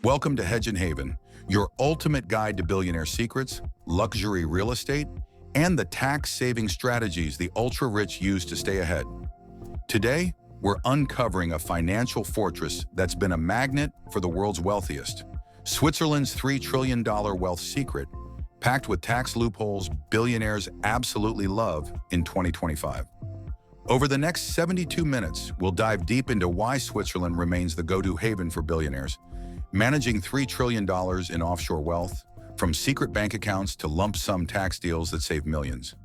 Welcome to Hedge and Haven, your ultimate guide to billionaire secrets, luxury real estate, and the tax-saving strategies the ultra-rich use to stay ahead. Today, we're uncovering a financial fortress that's been a magnet for the world's wealthiest, Switzerland's $3 trillion wealth secret, packed with tax loopholes billionaires absolutely love in 2025. Over the next 72 minutes, we'll dive deep into why Switzerland remains the go-to haven for billionaires, managing $3 trillion in offshore wealth, from secret bank accounts to lump sum tax deals that save millions.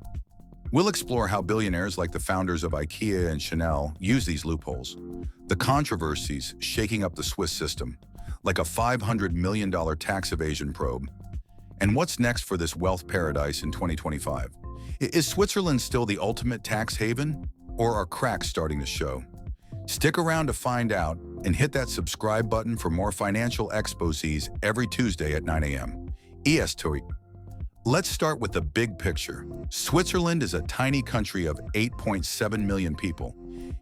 We'll explore how billionaires like the founders of IKEA and Chanel use these loopholes, the controversies shaking up the Swiss system, like a $500 million tax evasion probe, and what's next for this wealth paradise in 2025. Is Switzerland still the ultimate tax haven, or are cracks starting to show? Stick around to find out and hit that subscribe button for more financial exposés every Tuesday at 9 a.m. EST. Let's start with the big picture. Switzerland is a tiny country of 8.7 million people,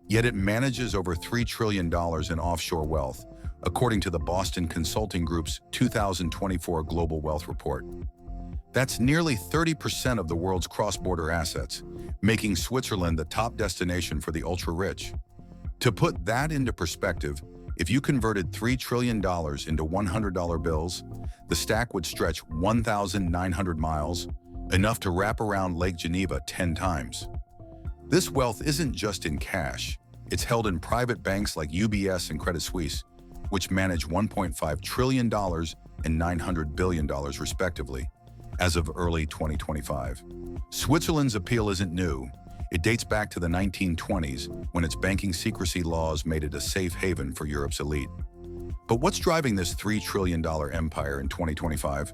yet it manages over $3 trillion in offshore wealth, according to the Boston Consulting Group's 2024 Global Wealth Report. That's nearly 30% of the world's cross-border assets, making Switzerland the top destination for the ultra-rich. To put that into perspective, if you converted $3 trillion into $100 bills, the stack would stretch 1,900 miles, enough to wrap around Lake Geneva 10 times. This wealth isn't just in cash. It's held in private banks like UBS and Credit Suisse, which manage $1.5 trillion and $900 billion respectively, as of early 2025. Switzerland's appeal isn't new. It dates back to the 1920s, when its banking secrecy laws made it a safe haven for Europe's elite. But what's driving this $3 trillion empire in 2025?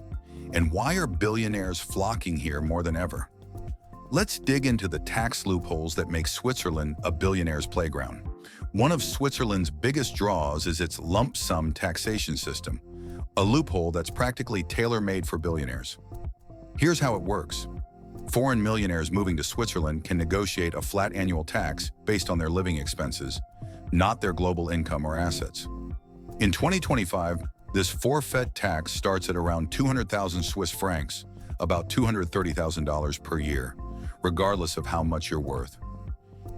And why are billionaires flocking here more than ever? Let's dig into the tax loopholes that make Switzerland a billionaire's playground. One of Switzerland's biggest draws is its lump sum taxation system, a loophole that's practically tailor-made for billionaires. Here's how it works. Foreign millionaires moving to Switzerland can negotiate a flat annual tax based on their living expenses, not their global income or assets. In 2025, this forfeit tax starts at around 200,000 Swiss francs, about $230,000 per year, regardless of how much you're worth.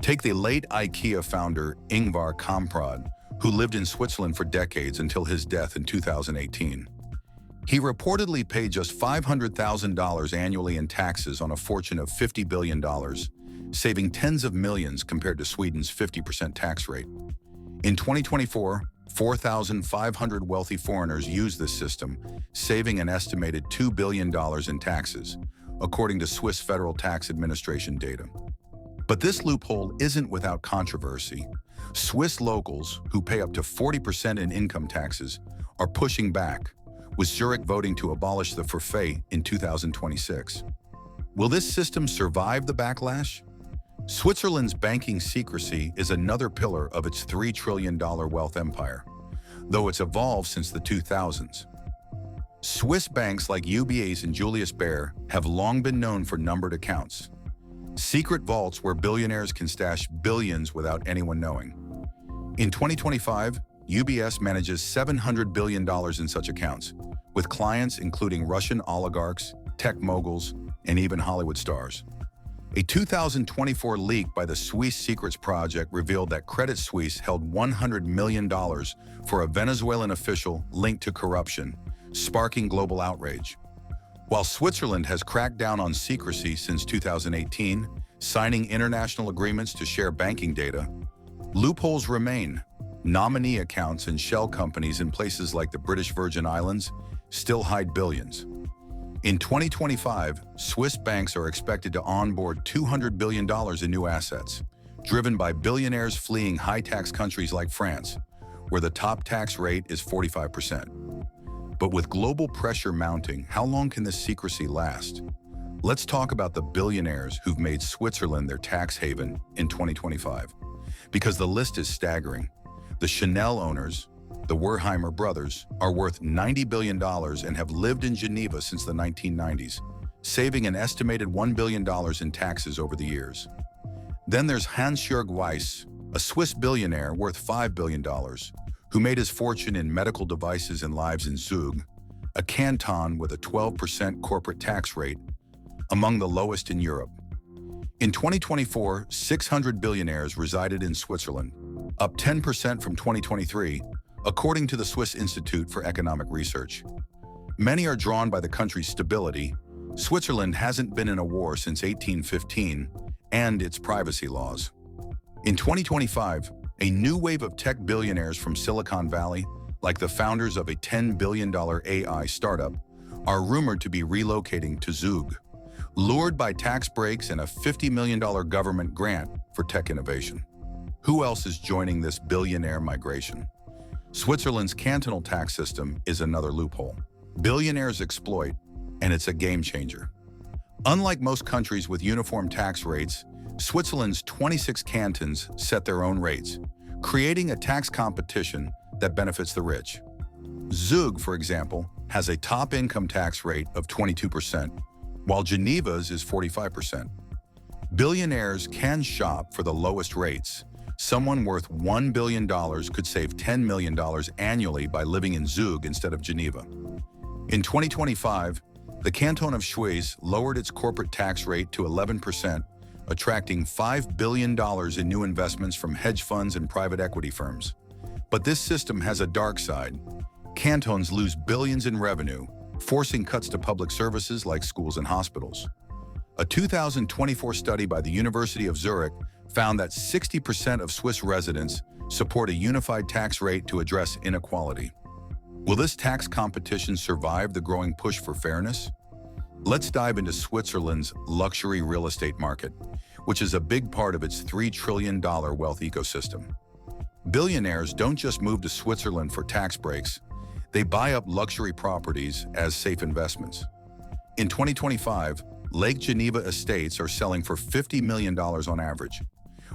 Take the late IKEA founder Ingvar Kamprad, who lived in Switzerland for decades until his death in 2018. He reportedly paid just $500,000 annually in taxes on a fortune of $50 billion, saving tens of millions compared to Sweden's 50% tax rate. In 2024, 4,500 wealthy foreigners used this system, saving an estimated $2 billion in taxes, according to Swiss Federal Tax Administration data. But this loophole isn't without controversy. Swiss locals, who pay up to 40% in income taxes, are pushing back, with Zurich voting to abolish the forfait in 2026. Will this system survive the backlash? Switzerland's banking secrecy is another pillar of its $3 trillion wealth empire, though it's evolved since the 2000s. Swiss banks like UBS and Julius Baer have long been known for numbered accounts, secret vaults where billionaires can stash billions without anyone knowing. In 2025, UBS manages $700 billion in such accounts, with clients including Russian oligarchs, tech moguls, and even Hollywood stars. A 2024 leak by the Swiss Secrets Project revealed that Credit Suisse held $100 million for a Venezuelan official linked to corruption, sparking global outrage. While Switzerland has cracked down on secrecy since 2018, signing international agreements to share banking data, loopholes remain. Nominee accounts and shell companies in places like the British Virgin Islands still hide billions. In 2025, Swiss banks are expected to onboard $200 billion in new assets, driven by billionaires fleeing high-tax countries like France, where the top tax rate is 45%. But with global pressure mounting, how long can this secrecy last? Let's talk about the billionaires who've made Switzerland their tax haven in 2025, because the list is staggering. The Chanel owners, the Wertheimer brothers, are worth $90 billion and have lived in Geneva since the 1990s, saving an estimated $1 billion in taxes over the years. Then there's Hans-Jörg Weiss, a Swiss billionaire worth $5 billion, who made his fortune in medical devices and lives in Zug, a canton with a 12% corporate tax rate, among the lowest in Europe. In 2024, 600 billionaires resided in Switzerland, up 10% from 2023, according to the Swiss Institute for Economic Research. Many are drawn by the country's stability. Switzerland hasn't been in a war since 1815, and its privacy laws. In 2025, a new wave of tech billionaires from Silicon Valley, like the founders of a $10 billion AI startup, are rumored to be relocating to Zug, lured by tax breaks and a $50 million government grant for tech innovation. Who else is joining this billionaire migration? Switzerland's cantonal tax system is another loophole. Billionaires exploit, and it's a game changer. Unlike most countries with uniform tax rates, Switzerland's 26 cantons set their own rates, creating a tax competition that benefits the rich. Zug, for example, has a top income tax rate of 22%, while Geneva's is 45%. Billionaires can shop for the lowest rates. Someone worth $1 billion could save $10 million annually by living in Zug instead of Geneva. In 2025, the Canton of Schwyz lowered its corporate tax rate to 11%, attracting $5 billion in new investments from hedge funds and private equity firms. But this system has a dark side. Cantons lose billions in revenue, forcing cuts to public services like schools and hospitals. A 2024 study by the University of Zurich found that 60% of Swiss residents support a unified tax rate to address inequality. Will this tax competition survive the growing push for fairness? Let's dive into Switzerland's luxury real estate market, which is a big part of its $3 trillion wealth ecosystem. Billionaires don't just move to Switzerland for tax breaks, they buy up luxury properties as safe investments. In 2025, Lake Geneva estates are selling for $50 million on average,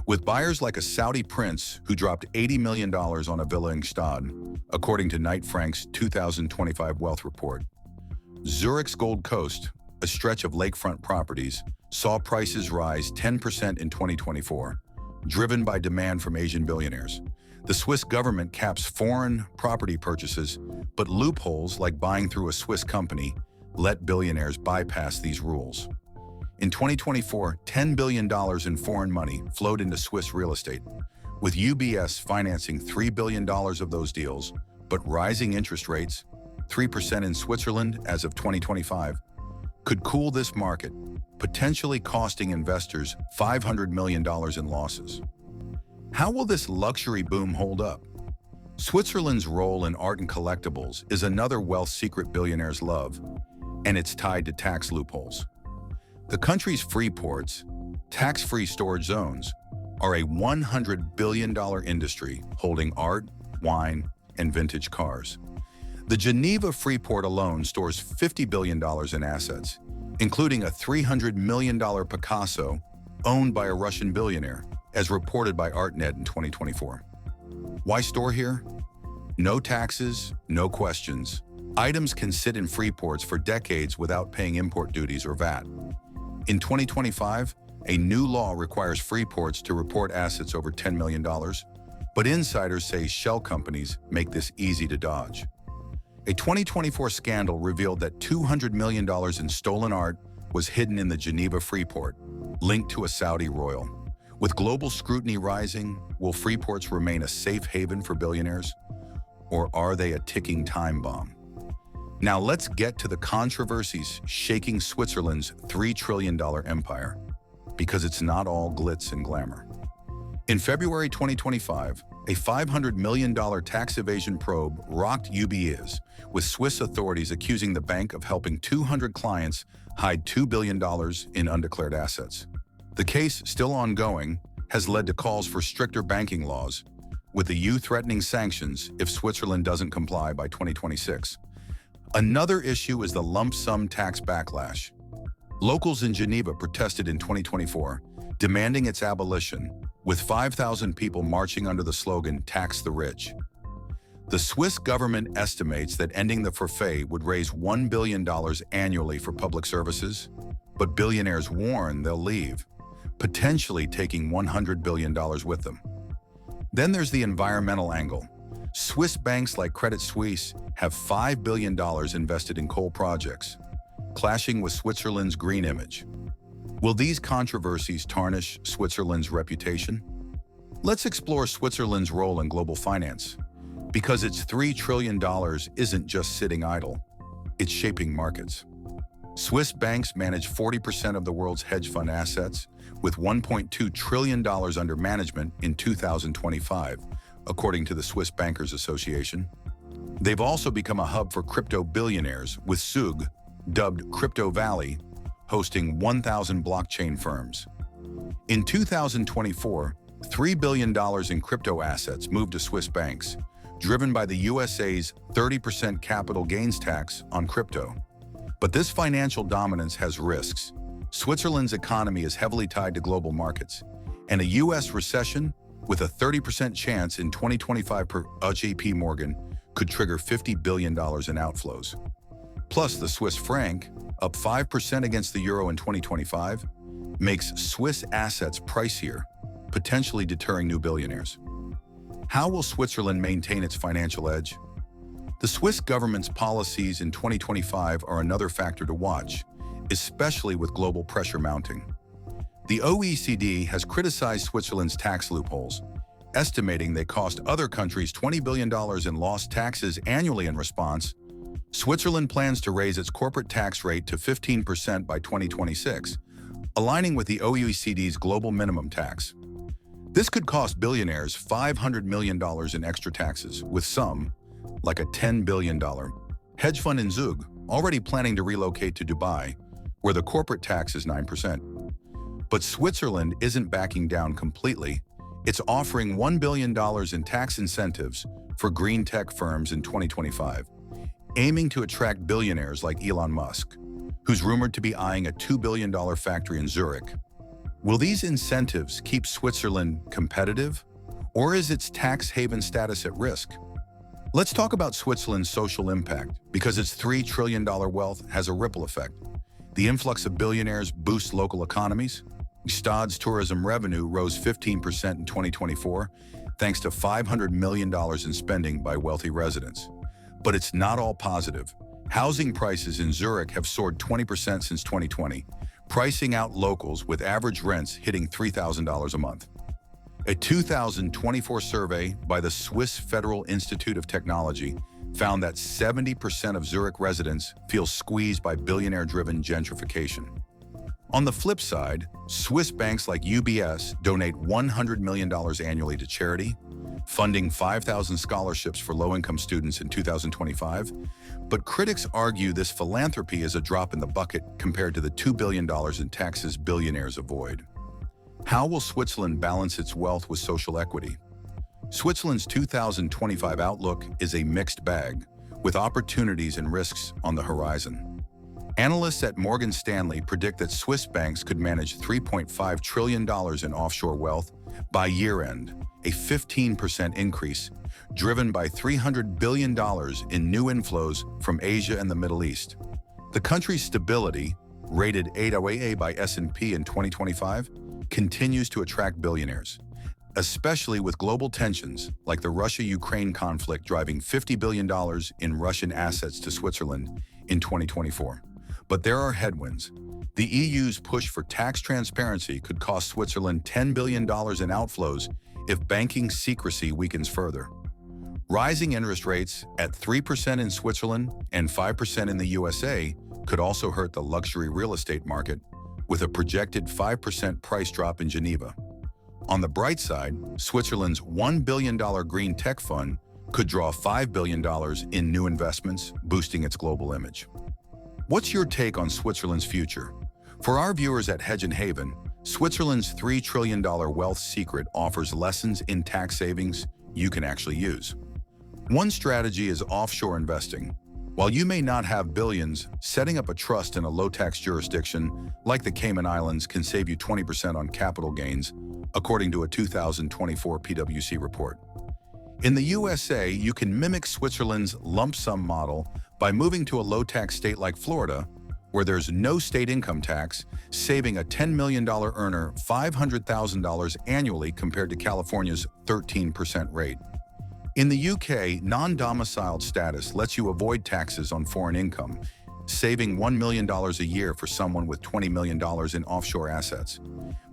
with buyers like a Saudi prince who dropped $80 million on a villa in Gstaad, according to Knight Frank's 2025 wealth report. Zurich's Gold Coast, a stretch of lakefront properties, saw prices rise 10% in 2024, driven by demand from Asian billionaires. The Swiss government caps foreign property purchases, but loopholes like buying through a Swiss company let billionaires bypass these rules. In 2024, $10 billion in foreign money flowed into Swiss real estate, with UBS financing $3 billion of those deals, but rising interest rates, 3% in Switzerland as of 2025, could cool this market, potentially costing investors $500 million in losses. How will this luxury boom hold up? Switzerland's role in art and collectibles is another wealth secret billionaires love, and it's tied to tax loopholes. The country's free ports, tax-free storage zones, are a $100 billion industry holding art, wine, and vintage cars. The Geneva Freeport alone stores $50 billion in assets, including a $300 million Picasso owned by a Russian billionaire, as reported by ArtNet in 2024. Why store here? No taxes, no questions. Items can sit in free ports for decades without paying import duties or VAT. In 2025, a new law requires free ports to report assets over $10 million, but insiders say shell companies make this easy to dodge. A 2024 scandal revealed that $200 million in stolen art was hidden in the Geneva Freeport, linked to a Saudi royal. With global scrutiny rising, will free ports remain a safe haven for billionaires, or are they a ticking time bomb? Now let's get to the controversies shaking Switzerland's $3 trillion empire, because it's not all glitz and glamour. In February 2025, a $500 million tax evasion probe rocked UBS, with Swiss authorities accusing the bank of helping 200 clients hide $2 billion in undeclared assets. The case, still ongoing, has led to calls for stricter banking laws, with the EU threatening sanctions if Switzerland doesn't comply by 2026. Another issue is the lump sum tax backlash. Locals in Geneva protested in 2024, demanding its abolition, with 5,000 people marching under the slogan, "Tax the Rich." The Swiss government estimates that ending the forfait would raise $1 billion annually for public services, but billionaires warn they'll leave, potentially taking $100 billion with them. Then there's the environmental angle. Swiss banks like Credit Suisse have $5 billion invested in coal projects, clashing with Switzerland's green image. Will these controversies tarnish Switzerland's reputation? Let's explore Switzerland's role in global finance, because its $3 trillion isn't just sitting idle, it's shaping markets. Swiss banks manage 40% of the world's hedge fund assets, with $1.2 trillion under management in 2025, according to the Swiss Bankers Association. They've also become a hub for crypto billionaires, with Zug, dubbed Crypto Valley, hosting 1,000 blockchain firms. In 2024, $3 billion in crypto assets moved to Swiss banks, driven by the USA's 30% capital gains tax on crypto. But this financial dominance has risks. Switzerland's economy is heavily tied to global markets, and a US recession with a 30% chance in 2025 per JP Morgan could trigger $50 billion in outflows. Plus, the Swiss franc, up 5% against the euro in 2025, makes Swiss assets pricier, potentially deterring new billionaires. How will Switzerland maintain its financial edge? The Swiss government's policies in 2025 are another factor to watch, especially with global pressure mounting. The OECD has criticized Switzerland's tax loopholes, estimating they cost other countries $20 billion in lost taxes annually. In response, Switzerland plans to raise its corporate tax rate to 15% by 2026, aligning with the OECD's global minimum tax. This could cost billionaires $500 million in extra taxes, with some, like a $10 billion hedge fund in Zug, already planning to relocate to Dubai, where the corporate tax is 9%. But Switzerland isn't backing down completely. It's offering $1 billion in tax incentives for green tech firms in 2025, aiming to attract billionaires like Elon Musk, who's rumored to be eyeing a $2 billion factory in Zurich. Will these incentives keep Switzerland competitive, or is its tax haven status at risk? Let's talk about Switzerland's social impact, because its $3 trillion wealth has a ripple effect. The influx of billionaires boosts local economies. Stad's tourism revenue rose 15% in 2024, thanks to $500 million in spending by wealthy residents. But it's not all positive. Housing prices in Zurich have soared 20% since 2020, pricing out locals with average rents hitting $3,000 a month. A 2024 survey by the Swiss Federal Institute of Technology found that 70% of Zurich residents feel squeezed by billionaire-driven gentrification. On the flip side, Swiss banks like UBS donate $100 million annually to charity, funding 5,000 scholarships for low-income students in 2025. But critics argue this philanthropy is a drop in the bucket compared to the $2 billion in taxes billionaires avoid. How will Switzerland balance its wealth with social equity? Switzerland's 2025 outlook is a mixed bag, with opportunities and risks on the horizon. Analysts at Morgan Stanley predict that Swiss banks could manage $3.5 trillion in offshore wealth by year-end, a 15% increase, driven by $300 billion in new inflows from Asia and the Middle East. The country's stability, rated AAA by S&P in 2025, continues to attract billionaires, especially with global tensions like the Russia-Ukraine conflict driving $50 billion in Russian assets to Switzerland in 2024. But there are headwinds. The EU's push for tax transparency could cost Switzerland $10 billion in outflows if banking secrecy weakens further. Rising interest rates at 3% in Switzerland and 5% in the USA could also hurt the luxury real estate market, with a projected 5% price drop in Geneva. On the bright side, Switzerland's $1 billion green tech fund could draw $5 billion in new investments, boosting its global image. What's your take on Switzerland's future? For our viewers at Hedge and Haven, Switzerland's $3 trillion wealth secret offers lessons in tax savings you can actually use. One strategy is offshore investing. While you may not have billions, setting up a trust in a low-tax jurisdiction like the Cayman Islands can save you 20% on capital gains, according to a 2024 PwC report. In the USA, you can mimic Switzerland's lump sum model by moving to a low-tax state like Florida, where there's no state income tax, saving a $10 million earner $500,000 annually compared to California's 13% rate. In the UK, non-domiciled status lets you avoid taxes on foreign income, saving $1 million a year for someone with $20 million in offshore assets.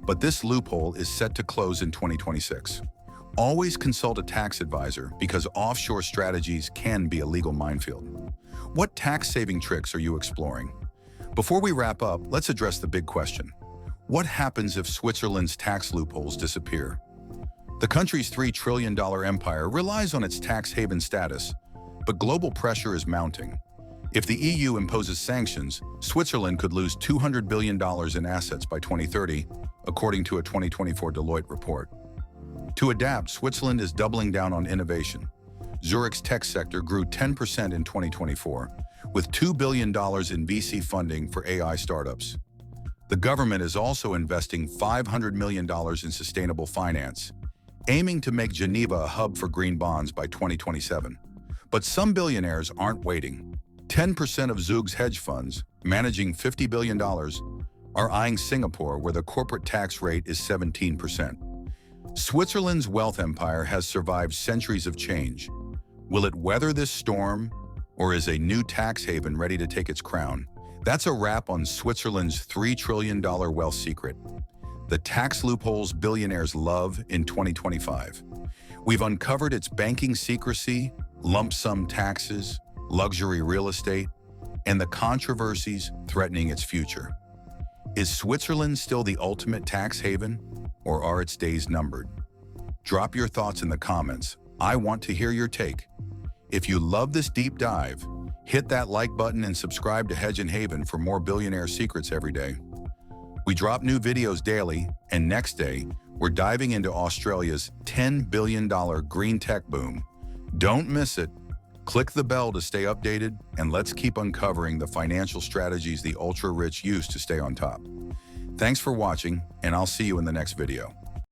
But this loophole is set to close in 2026. Always consult a tax advisor because offshore strategies can be a legal minefield. What tax-saving tricks are you exploring? Before we wrap up, let's address the big question. What happens if Switzerland's tax loopholes disappear? The country's $3 trillion empire relies on its tax haven status, but global pressure is mounting. If the EU imposes sanctions, Switzerland could lose $200 billion in assets by 2030, according to a 2024 Deloitte report. To adapt, Switzerland is doubling down on innovation. Zurich's tech sector grew 10% in 2024, with $2 billion in VC funding for AI startups. The government is also investing $500 million in sustainable finance, aiming to make Geneva a hub for green bonds by 2027. But some billionaires aren't waiting. 10% of Zug's hedge funds, managing $50 billion, are eyeing Singapore, where the corporate tax rate is 17%. Switzerland's wealth empire has survived centuries of change. Will it weather this storm, or is a new tax haven ready to take its crown? That's a wrap on Switzerland's $3 trillion wealth secret, the tax loopholes billionaires love in 2025. We've uncovered its banking secrecy, lump sum taxes, luxury real estate, and the controversies threatening its future. Is Switzerland still the ultimate tax haven, or are its days numbered? Drop your thoughts in the comments. I want to hear your take. If you love this deep dive, hit that like button and subscribe to Hedge and Haven for more billionaire secrets every day. We drop new videos daily, and next day, we're diving into Australia's $10 billion green tech boom. Don't miss it. Click the bell to stay updated, and let's keep uncovering the financial strategies the ultra-rich use to stay on top. Thanks for watching, and I'll see you in the next video.